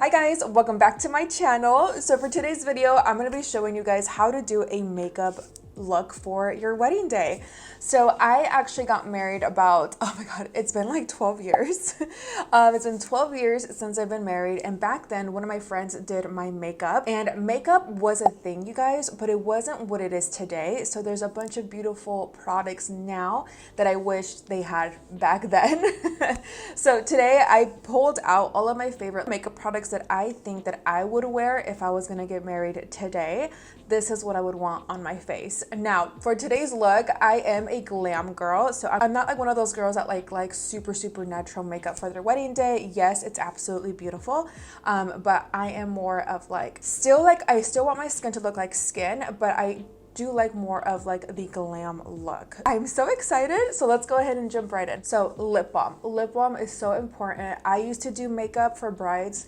Hi guys, welcome back to my channel. So for today's video, I'm going to be showing you guys how to do a makeup look for your wedding day. So I actually got married about, oh my god, it's been like 12 years. It's been 12 years since I've been married, and back then one of my friends did my makeup, and makeup was a thing, you guys, but it wasn't what it is today. So there's a bunch of beautiful products now that I wish they had back then. So today I pulled out all of my favorite makeup products that I think that I would wear if I was gonna get married today. This is what I would want on my face. Now, for today's look, I am a glam girl. So I'm not like one of those girls that like super natural makeup for their wedding day. Yes, it's absolutely beautiful. But I am more of like, I still want my skin to look like skin, but I do like more of like the glam look. I'm so excited. So let's go ahead and jump right in. So lip balm. Lip balm is so important. I used to do makeup for brides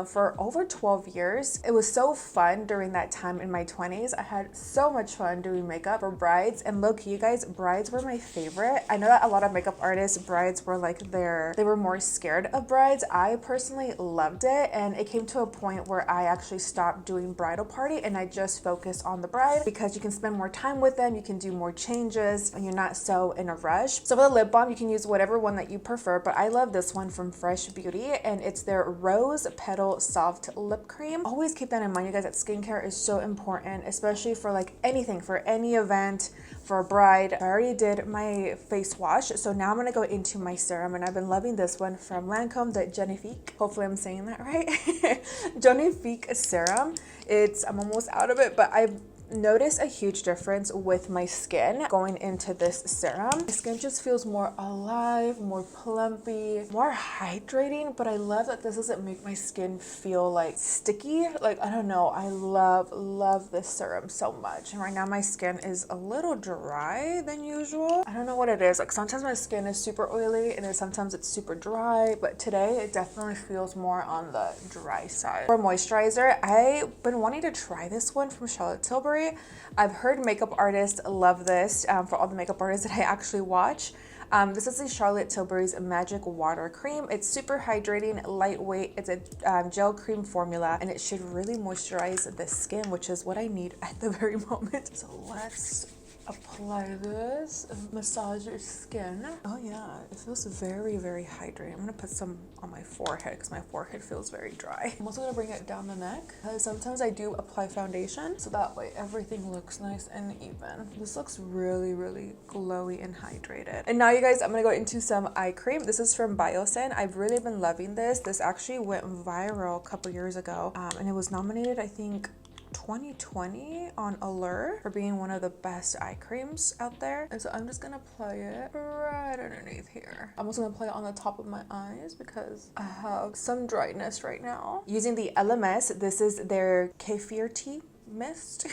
for over 12 years. It was so fun during that time in my 20s. I had so much fun doing makeup for brides, and low-key, you guys, brides were my favorite. I know that a lot of makeup artists, brides were like they were more scared of brides. I personally loved it, and it came to a point where I actually stopped doing bridal party and I just focused on the bride because you can spend more time with them, you can do more changes, and you're not so in a rush. So for the lip balm, you can use whatever one that you prefer, but I love this one from Fresh Beauty, and it's their Rose Petal Soft Lip Cream. Always keep that in mind, you guys, that skincare is so important, especially for like anything, for any event, for a bride. I already did my face wash, so now I'm gonna go into my serum, and I've been loving this one from LANCOME Génifique. Hopefully I'm saying that right. Génifique serum. I'm almost out of it, but I've noticed a huge difference with my skin going into this serum. My skin just feels more alive, more plumpy, more hydrating, but I love that this doesn't make my skin feel like sticky. Like, I don't know, I love this serum so much. And right now my skin is a little dry than usual. I don't know what it is. Like, sometimes my skin is super oily and then sometimes it's super dry, but today it definitely feels more on the dry side. For moisturizer, I've been wanting to try this one from Charlotte Tilbury. I've heard makeup artists love this for all the makeup artists that I actually watch. This is the Charlotte Tilbury's Magic Water Cream. It's super hydrating, lightweight. It's a gel cream formula, and it should really moisturize the skin, which is what I need at the very moment. So let's apply this and massage your skin. Oh yeah, it feels very hydrating. I'm gonna put some on my forehead because my forehead feels very dry. I'm also gonna bring it down the neck because sometimes I do apply foundation, so that way everything looks nice and even. This looks really glowy and hydrated. And now, you guys, I'm gonna go into some eye cream. This is from BIOSSANCE. I've really been loving this. This actually went viral a couple years ago, and it was nominated, I think, 2020 on Allure for being one of the best eye creams out there. And so I'm just gonna apply it right underneath here. I'm also gonna apply it on the top of my eyes because I have some dryness right now. Using the ELEMIS, this is their kefir tea mist.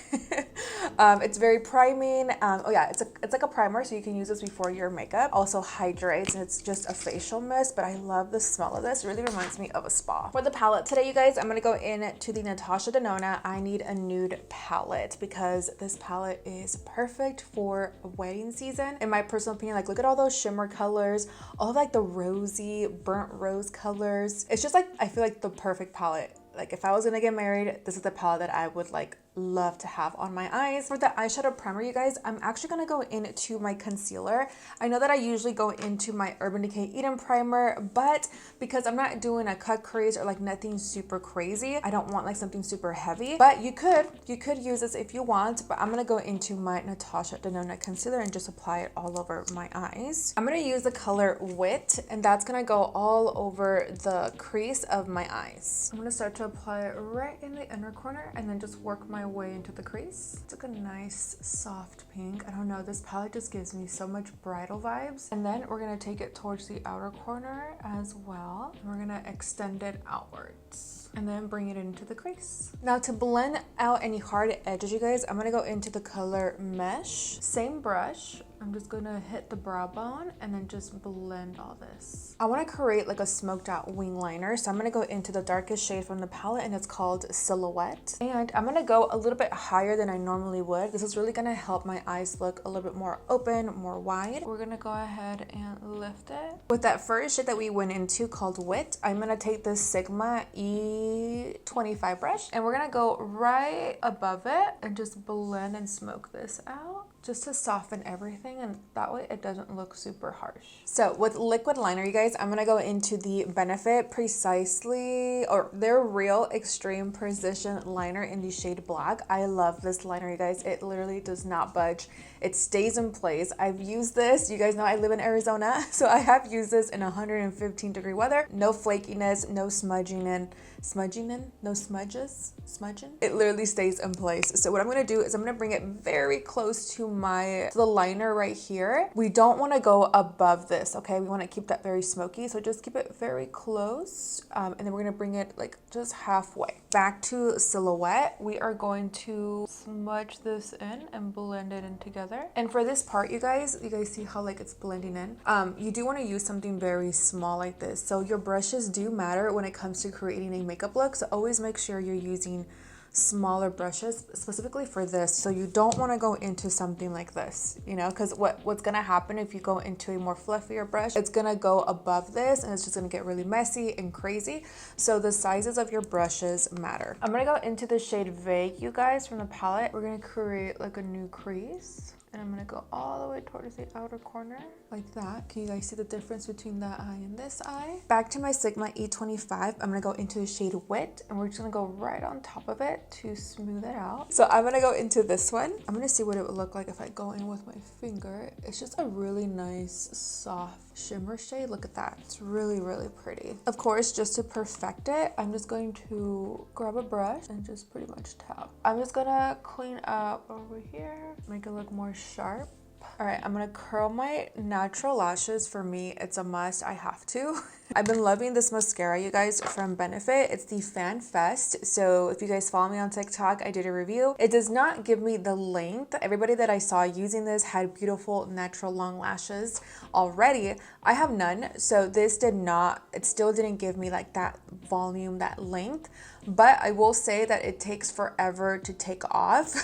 It's very priming. Oh yeah, it's like a primer, so you can use this before your makeup. Also hydrates, and it's just a facial mist, but I love the smell of this. It really reminds me of a spa. For the palette today, you guys, I'm gonna go in to the NATASHA DENONA I Need a Nude palette because this palette is perfect for wedding season. In my personal opinion, like, look at all those shimmer colors, all of like the rosy, burnt rose colors. It's just like, I feel like the perfect palette. Like, if I was gonna get married, this is the palette that I would like love to have on my eyes. For the eyeshadow primer, you guys, I'm actually gonna go into my concealer. I know that I usually go into my Urban Decay Eden primer, but because I'm not doing a cut crease or like nothing super crazy, I don't want like something super heavy. But you could use this if you want, but I'm gonna go into my NATASHA DENONA concealer and just apply it all over my eyes. I'm gonna use the color Wit, and that's gonna go all over the crease of my eyes. I'm gonna start to apply it right in the inner corner and then just work my way into the crease. It's like a nice soft pink. I don't know, this palette just gives me so much bridal vibes. And then we're gonna take it towards the outer corner as well. We're gonna extend it outwards and then bring it into the crease. Now, to blend out any hard edges, you guys, I'm gonna go into the color Mesh. Same brush, I'm just gonna hit the brow bone and then just blend all this. I wanna create like a smoked out wing liner. So I'm gonna go into the darkest shade from the palette and it's called Silhouette. And I'm gonna go a little bit higher than I normally would. This is really gonna help my eyes look a little bit more open, more wide. We're gonna go ahead and lift it. With that first shade that we went into called Wit, I'm gonna take this Sigma E25 brush and we're gonna go right above it and just blend and smoke this out, just to soften everything, and that way it doesn't look super harsh. So with liquid liner, you guys, I'm gonna go into the Benefit Precisely, or their Real Extreme Precision liner in the shade Black. I love this liner, you guys. It literally does not budge. It stays in place. I've used this. You guys know I live in Arizona, so I have used this in 115-degree weather. No flakiness, no smudging in, no smudges, smudging. It literally stays in place. So what I'm gonna do is I'm gonna bring it very close to the liner right here. We don't wanna go above this, okay? We wanna keep that very smoky, so just keep it very close. And then we're gonna bring it like just halfway. Back to Silhouette, we are going to smudge this in and blend it in together. And for this part, you guys see how like it's blending in? You do wanna use something very small like this. So your brushes do matter when it comes to creating a makeup look, so always make sure you're using smaller brushes specifically for this. So you don't want to go into something like this, you know, because what's gonna happen if you go into a more fluffier brush, it's gonna go above this and it's just gonna get really messy and crazy. So the sizes of your brushes matter. I'm gonna go into the shade Vague, you guys, from the palette. We're gonna create like a new crease. And I'm gonna go all the way towards the outer corner, like that. Can you guys see the difference between that eye and this eye? Back to my Sigma E25, I'm gonna go into the shade Wit, and we're just gonna go right on top of it to smooth it out. So I'm gonna go into this one. I'm gonna see what it would look like if I go in with my finger. It's just a really nice, soft shimmer shade. Look at that. It's really, really pretty. Of course, just to perfect it, I'm just going to grab a brush and just pretty much tap. I'm just gonna clean up over here, make it look more sharp. All right, I'm gonna curl my natural lashes. For me, it's a must. I have to. I've been loving this mascara, you guys, from Benefit. It's the Fan Fest. So if you guys follow me on TikTok, I did a review. It does not give me the length. Everybody that I saw using this had beautiful natural long lashes already. I have none, so this did not, it still didn't give me like that volume, that length. But I will say that it takes forever to take off.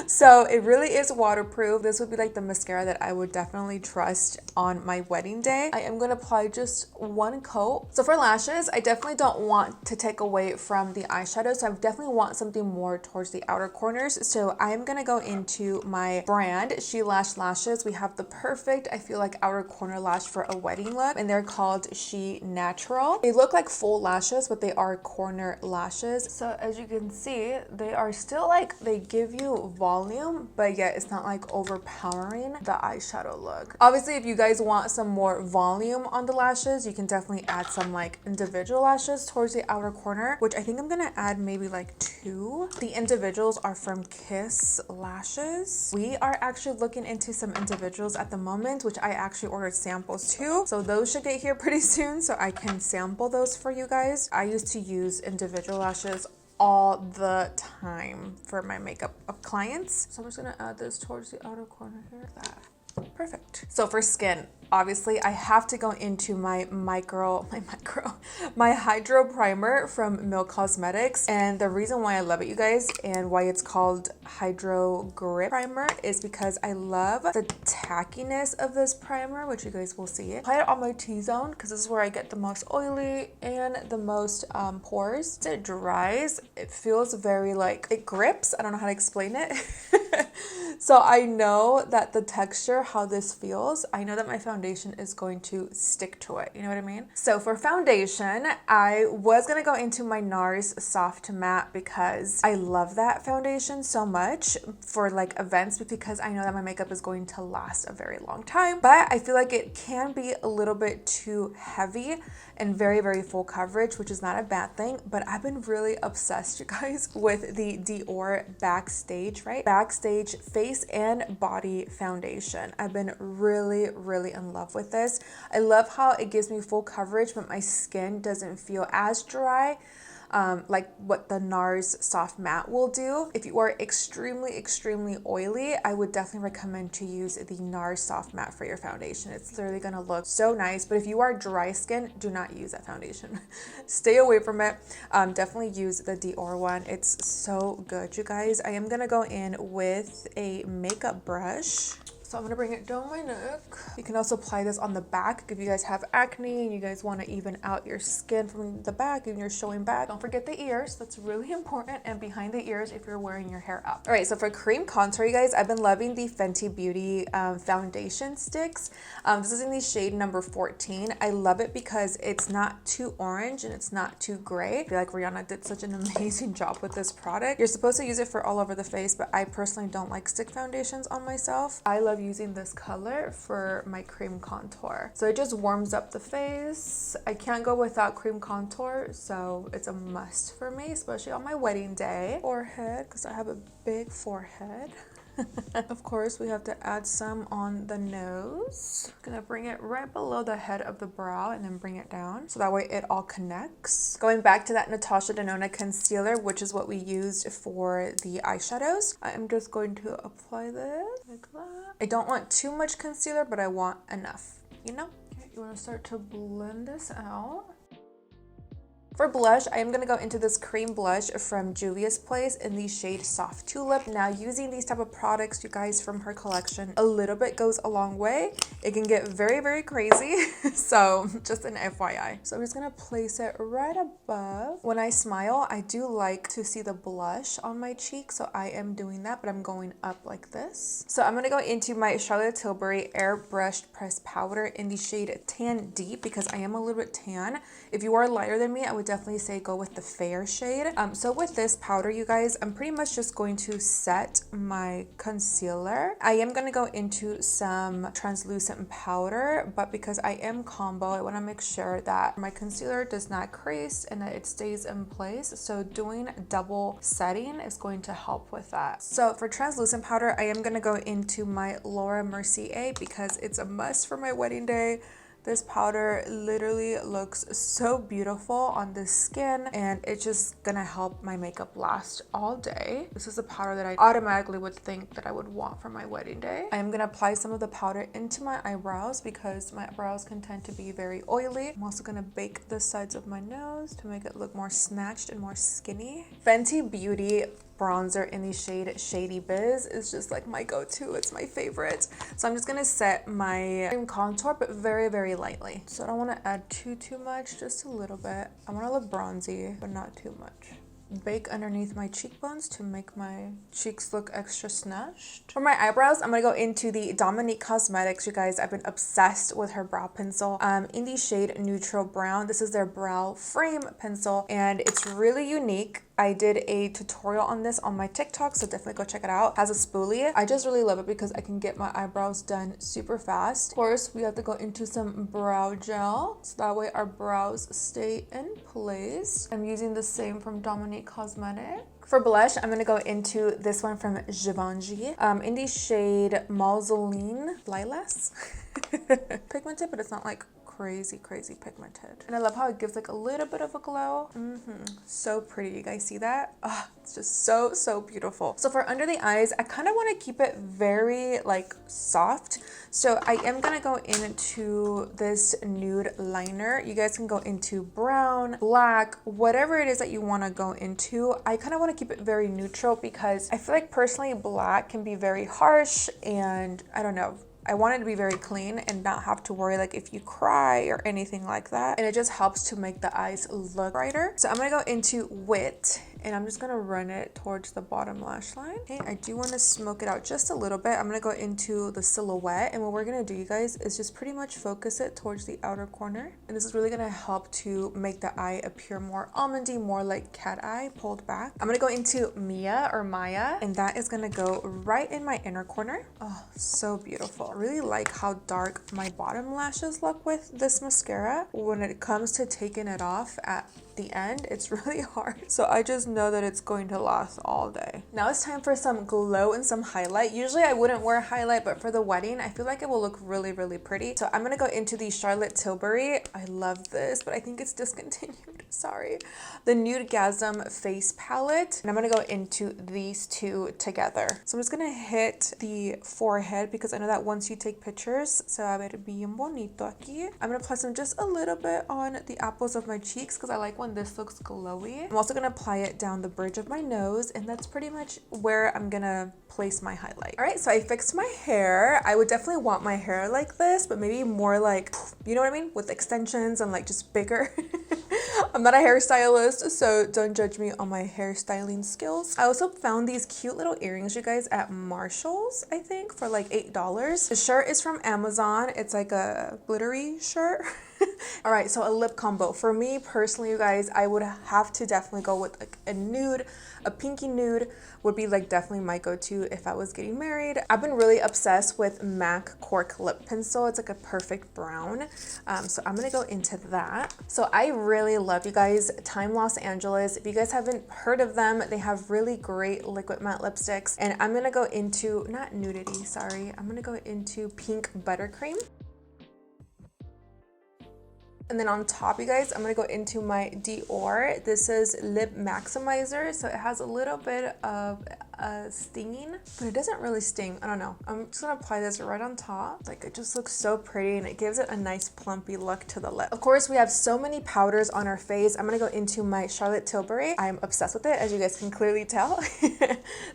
So it really is waterproof. This would be like the mascara that I would definitely trust on my wedding day. I am going to apply just one coat. So for lashes, I definitely don't want to take away from the eyeshadow. So I definitely want something more towards the outer corners. So I am going to go into my brand, SHELASHEDLASHES. We have the perfect, I feel like, outer corner lash for a wedding look, and they're called shenatural. They look like full lashes, but they are corner lashes. So as you can see, they are still like, they give you volume, but yet it's not like overpowering the eyeshadow look. Obviously, if you guys want some more volume on the lashes, you can definitely add some like individual lashes towards the outer corner, which I think I'm gonna add maybe like 2. The individuals are from Kiss Lashes. We are actually looking into some individuals at the moment, which I actually ordered samples too. So those should get here pretty soon, so I can sample those for you guys. I used to use individual lashes all the time for my makeup of clients. So I'm just gonna add this towards the outer corner here, like that. Perfect. So for skin, obviously I have to go into my Hydro Primer from Milk Cosmetics. And the reason why I love it, you guys, and why it's called Hydro Grip Primer is because I love the tackiness of this primer, which you guys will see. Apply it on my T-zone because this is where I get the most oily and the most pores. As it dries, it feels very like, it grips. I don't know how to explain it. So I know that the texture, how this feels, I know that my foundation is going to stick to it. You know what I mean? So for foundation, I was going to go into my NARS Soft Matte because I love that foundation so much for like events, because I know that my makeup is going to last a very long time. But I feel like it can be a little bit too heavy and very, very full coverage, which is not a bad thing. But I've been really obsessed, you guys, with the Dior Backstage, right? Backstage Face and Body Foundation. I've been really, really in love with this. I love how it gives me full coverage, but my skin doesn't feel as dry. like what the NARS Soft Matte will do. If you are extremely oily, I would definitely recommend to use the NARS Soft Matte for your foundation. It's literally gonna look so nice, but if you are dry skin, do not use that foundation. Stay away from it. Definitely use the Dior one. It's so good, you guys. I am gonna go in with a makeup brush. So I'm gonna bring it down my neck. You can also apply this on the back if you guys have acne and you guys wanna even out your skin from the back and you're showing back. Don't forget the ears, that's really important, and behind the ears if you're wearing your hair up. All right, so for cream contour, you guys, I've been loving the Fenty Beauty foundation sticks. This is in the shade number 14. I love it because it's not too orange and it's not too gray. I feel like Rihanna did such an amazing job with this product. You're supposed to use it for all over the face, but I personally don't like stick foundations on myself. I love using this color for my cream contour. So it just warms up the face. I can't go without cream contour, so it's a must for me, especially on my wedding day. Forehead, because I have a big forehead. Of course, we have to add some on the nose. Gonna bring it right below the head of the brow and then bring it down so that way it all connects. Going back to that NATASHA DENONA concealer, which is what we used for the eyeshadows, I am just going to apply this like that. I don't want too much concealer, but I want enough, you know? Okay, you want to start to blend this out. For blush, I am going to go into this cream blush from Juvia's Place in the shade Soft Tulip. Now, using these type of products, you guys, from her collection, a little bit goes a long way. It can get very crazy, so just an FYI. So I'm just going to place it right above. When I smile, I do like to see the blush on my cheek, so I am doing that, but I'm going up like this. So I'm going to go into my Charlotte Tilbury Airbrushed Pressed Powder in the shade Tan Deep because I am a little bit tan. If you are lighter than me, I would definitely say go with the fair shade. So with this powder, you guys, I'm pretty much just going to set my concealer. I am going to go into some translucent powder, but because I am combo, I want to make sure that my concealer does not crease and that it stays in place. So doing double setting is going to help with that. So for translucent powder, I am going to go into my Laura Mercier because it's a must for my wedding day. This powder literally looks so beautiful on the skin and it's just gonna help my makeup last all day. This is a powder that I automatically would think that I would want for my wedding day. I am gonna apply some of the powder into my eyebrows because my eyebrows can tend to be very oily. I'm also gonna bake the sides of my nose to make it look more snatched and more skinny. Fenty Beauty bronzer in the shade Shady Biz is just like my go-to. It's my favorite. So I'm just gonna set my cream contour, but very lightly. So I don't want to add too much, just a little bit. I want to look bronzy, but not too much. Bake underneath my cheekbones to make my cheeks look extra snatched. For my eyebrows, I'm gonna go into the Dominique Cosmetics. You guys, I've been obsessed with her brow pencil in the shade Neutral Brown. This is their brow frame pencil and it's really unique. I did a tutorial on this on my TikTok, so definitely go check it out. It has a spoolie. I just really love it because I can get my eyebrows done super fast. Of course, we have to go into some brow gel, so that way our brows stay in place. I'm using the same from Dominique Cosmetics. For blush, I'm going to go into this one from Givenchy in the shade Mausoleum Lilas. Pigmented, but it's not like crazy pigmented. And I love how it gives like a little bit of a glow. So pretty. You guys see that? Oh, it's just so beautiful. So for under the eyes, I kind of want to keep it very like soft. So I am going to go into this nude liner. You guys can go into brown, black, whatever it is that you want to go into. I kind of want to keep it very neutral because I feel like personally black can be very harsh and I don't know. I want it to be very clean and not have to worry like if you cry or anything like that. And it just helps to make the eyes look brighter. So I'm going to go into Wit and I'm just going to run it towards the bottom lash line. Okay, I do want to smoke it out just a little bit. I'm going to go into the silhouette and what we're going to do, you guys, is just pretty much focus it towards the outer corner. And this is really going to help to make the eye appear more almondy, more like cat eye pulled back. I'm going to go into Maya and that is going to go right in my inner corner. Oh, so beautiful. I really like how dark my bottom lashes look with this mascara. When it comes to taking it off at the end. It's really hard. So I just know that it's going to last all day. Now it's time for some glow and some highlight. Usually I wouldn't wear highlight, but for the wedding, I feel like it will look really, really pretty. So I'm gonna go into the Charlotte Tilbury. I love this, but I think it's discontinued. Sorry. The Nude Gasm face palette. And I'm gonna go into these two together. So I'm just gonna hit the forehead because I know that once you take pictures, se va a ver bien bonito aquí. I'm gonna apply some just a little bit on the apples of my cheeks because I like when this looks glowy. I'm also gonna apply it down the bridge of my nose, and that's pretty much where I'm gonna place my highlight. All right, so I fixed my hair. I would definitely want my hair like this, but maybe more like, you know what I mean? With extensions and like just bigger. I'm not a hairstylist, so don't judge me on my hairstyling skills. I also found these cute little earrings, you guys, at Marshall's, I think, for like $8. The shirt is from Amazon. It's like a glittery shirt. All right, so a lip combo. For me personally, you guys, I would have to definitely go with like a nude. A pinky nude would be like definitely my go-to if I was getting married. I've been really obsessed with MAC Cork lip pencil. It's like a perfect brown. So I'm gonna go into that. So I really love, you guys, Time Los Angeles. If you guys haven't heard of them, they have really great liquid matte lipsticks. And I'm gonna go into, not nudity, sorry. I'm gonna go into Pink Buttercream. And then on top, you guys, I'm gonna go into my Dior. This is Lip Maximizer. So it has a little bit of stinging, but it doesn't really sting. I don't know. I'm just gonna apply this right on top. Like, it just looks so pretty and it gives it a nice plumpy look to the lip. Of course, we have so many powders on our face. I'm gonna go into my Charlotte Tilbury. I'm obsessed with it, as you guys can clearly tell.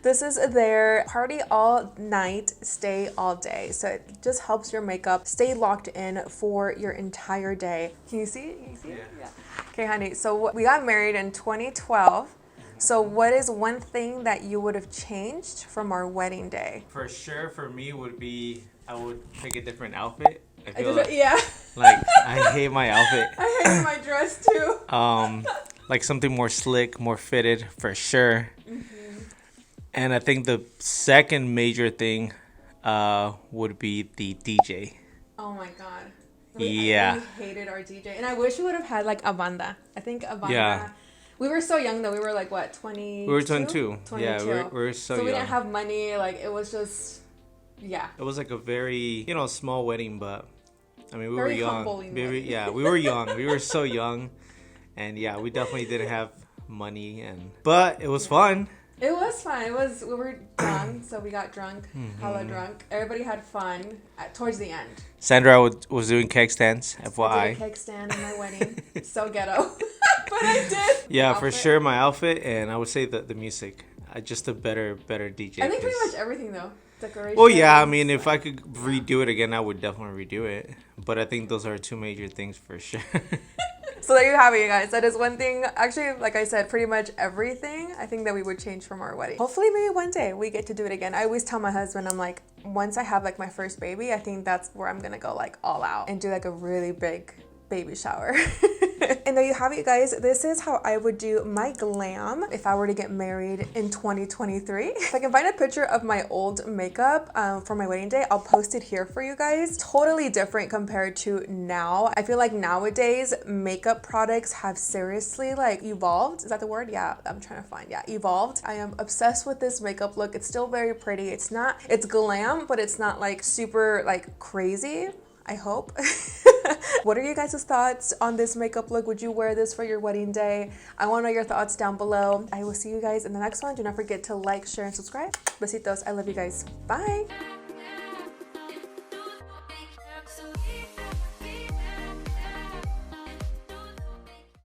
This is their Party All Night, Stay All Day. So it just helps your makeup stay locked in for your entire day. Can you see it? Can you see it? Yeah. Okay, honey. So we got married in 2012. So what is one thing that you would have changed from our wedding day? For sure, for me would be, I would pick a different outfit. I feel like, yeah. Like, I hate my outfit. I hate my dress too. Like something more slick, more fitted, for sure. And I think the second major thing would be the DJ. Oh my God. I hated our DJ. And I wish we would have had like a banda. I think a banda. Yeah. We were so young though. We were like what, 20? We were 22. 22. Yeah, we were so young. So we didn't have money. Like, it was just, yeah. It was like a very, small wedding, but I mean, we were young. Yeah, we were young. We were so young. And yeah, we definitely didn't have money, but it was fun. It was fun. We were drunk, so we got drunk, hella drunk. Everybody had fun towards the end. Sandra was doing keg stands, FYI. I did a keg stand in my wedding. So ghetto. But I did. Yeah, for sure, my outfit, and I would say the music. Just a better DJ. I think pretty much everything, though. Decoration. Well, yeah, I mean, if I could redo it again, I would definitely redo it. But I think those are two major things for sure. So there you have it, you guys. That is one thing. Actually, like I said, pretty much everything I think that we would change from our wedding. Hopefully, maybe one day we get to do it again. I always tell my husband, I'm like, once I have like my first baby, I think that's where I'm gonna go like all out and do like a really big baby shower. And there you have it, you guys. This is how I would do my glam if I were to get married in 2023. If I can find a picture of my old makeup for my wedding day, I'll post it here for you guys. Totally different compared to now. I feel like nowadays makeup products have seriously like evolved. Is that the word? Yeah, I'm trying to find. Yeah, evolved. I am obsessed with this makeup look. It's still very pretty. It's glam, but it's not like super like crazy, I hope. What are you guys' thoughts on this makeup look? Would you wear this for your wedding day? I want to know your thoughts down below. I will see you guys in the next one. Do not forget to like, share, and subscribe. Besitos. I love you guys. Bye.